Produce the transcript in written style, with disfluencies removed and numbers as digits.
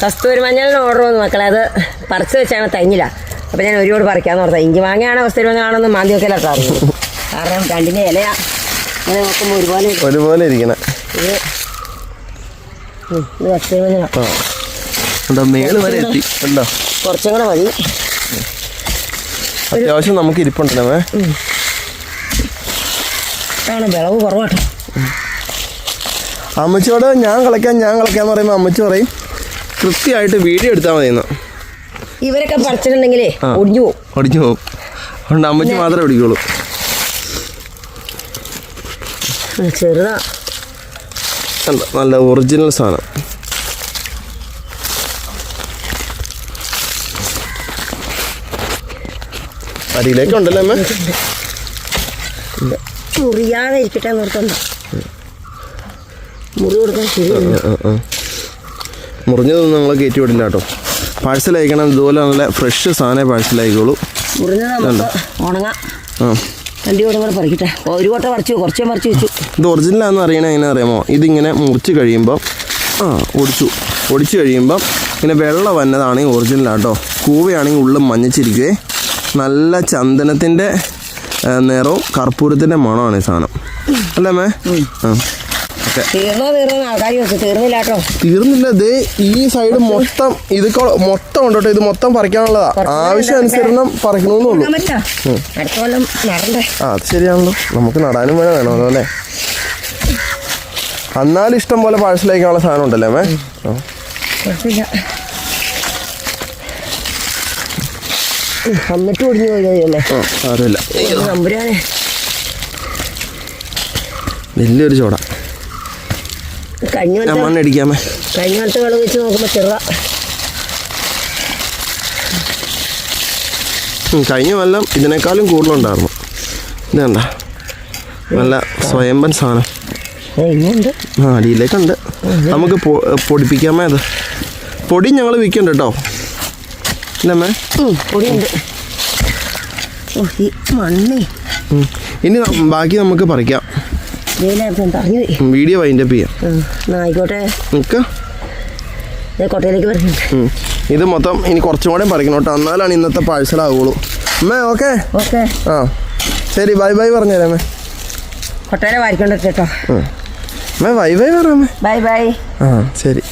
കസ്തൂരി മഞ്ഞളിന് order വന്നു മക്കളെ. അത് പറിച്ച് വെച്ചാണ് തങ്ങില്ല. അപ്പം ഞാൻ ഒരുപാട് പറിക്കാമെന്ന് ഓർത്താൽ ഇഞ്ചി മാങ്ങയാണ് കസ്തൂരി മഞ്ഞളാണെന്ന് മാന്തി വെക്കലൊക്കെ അറിയുന്നത്. കാരണം രണ്ടിൻ്റെ ഇലയാ അങ്ങനെ നോക്കുമ്പോൾ ഒരുപോലെ ഇരിക്കണം. ഇത് കസ്തൂരി മഞ്ഞളാണ്. മേള് വരെ എത്തി. കുറച്ചും കൂടെ മതി. അത്യാവശ്യം നമുക്ക് ഇരിപ്പുണ്ടല്ലോ. ആണ് വിളവ് കുറവാട്ടോ. അമ്മച്ചിയോട് ഞാൻ കളിക്കാന്ന് പറയുമ്പോൾ അമ്മച്ചി പറയും കൃത്യമായിട്ട് വീഡിയോ എടുത്താൽ മതി. ഇവരൊക്കെ പറിച്ചിട്ടുണ്ടെങ്കിലേ ഒടിഞ്ഞു പോകും. അതുകൊണ്ട് അമ്മച്ചി മാത്രമേ പിടിക്കുള്ളൂ. ചെറുതാ, നല്ല ഒറിജിനൽ സാധനം. അരിയിലേക്കുണ്ടല്ലോ അമ്മ. മുറിയാതെ ഇരിക്കട്ടെ നിർത്തണ്ട. മുറി കൊടുക്കാൻ ശരി. മുറിഞ്ഞതൊന്നും നമ്മൾ കയറ്റി വിടില്ല കേട്ടോ. പാഴ്സൽ അയക്കണം. ഇതുപോലെ നല്ല ഫ്രഷ് സാധനം പാഴ്സൽ ആയിക്കോളൂ. ഉണങ്ങാം. രണ്ടു കൂടെ കൂടെ പറിക്കട്ടെ. ഒരു കോട്ട പറിച്ചു, കുറച്ചേ പറിച്ചു വെച്ചു. ഇത് ഒറിജിനലാണെന്ന് അറിയണേ എങ്ങനെ അറിയാമോ? ഇതിങ്ങനെ മുറിച്ച് കഴിയുമ്പം ഒടിച്ചു കഴിയുമ്പം ഇങ്ങനെ വെള്ള വന്നതാണെങ്കിൽ ഒറിജിനലാട്ടോ. കൂവയാണെങ്കിൽ ഉള്ളിൽ മഞ്ഞച്ചിരിക്കുവേ. നല്ല ചന്ദനത്തിൻ്റെ നിറവും കർപ്പൂരത്തിൻ്റെ മണമാണ് ഈ സാധനം അല്ലേ അമ്മേ? തീർന്നില്ല. ദേ ഈ സൈഡ് മൊത്തം മൊത്തം ഉണ്ട് കേട്ടോ. ഇത് മൊത്തം പറിക്കാനുള്ളതാ. ആവശ്യാനുസരണം പറിക്കണമെന്നേ ഉള്ളൂ. അത് ശരിയാണല്ലോ. നമുക്ക് നടാനും വേണമല്ലോ അല്ലേ? എന്നാലും ഇഷ്ടം പോലെ പാഴ്സൽ അയക്കാനുള്ള സാധനം ഉണ്ടല്ലേ അമ്മേ? എന്നിട്ട് ഒടിഞ്ഞു പോയതല്ലേ? സാരമില്ല. നമ്പുരാനെ വലിയൊരു ചോട. കഴിഞ്ഞ കാലത്ത് വെള്ളം വെച്ച് നോക്കുമ്പോൾ ചെറുതാ. കഴിഞ്ഞ കൊല്ലം ഇതിനേക്കാളും കൂടുതലുണ്ടായിരുന്നു. ഇതണ്ട നല്ല സ്വയംഭൻ സാധനം. അടിയിലേക്കുണ്ട്. നമുക്ക് പൊടിപ്പിക്കാമേ. അത് പൊടി ഞങ്ങൾ വിൽക്കണ്ട കേട്ടോ. ഇല്ലമ്മേ? പൊടിയുണ്ട്. ഇനി ബാക്കി നമുക്ക് പറിക്കാം. വീഡിയോ വൈൻഡപ്പ് ചെയ്യാം. ആയിക്കോട്ടെ. കോട്ടയിലേക്ക് പറിക്കണ്ട. ഇത് മൊത്തം ഇനി കുറച്ചും കൂടെ പറിക്കണം കേട്ടോ. എന്നാലാണ് ഇന്നത്തെ പാഴ്സലാവുള്ളൂ. അമ്മേ ഓക്കെ. ആ ശരി. ബൈ ബൈ പറഞ്ഞേരാ അമ്മേ. കൊട്ടയിലെ വാരിക്കൊണ്ടിട്ടോ. അമ്മേ ബൈ ബൈ പറയാമേ. Bye bye. ആ ശരി.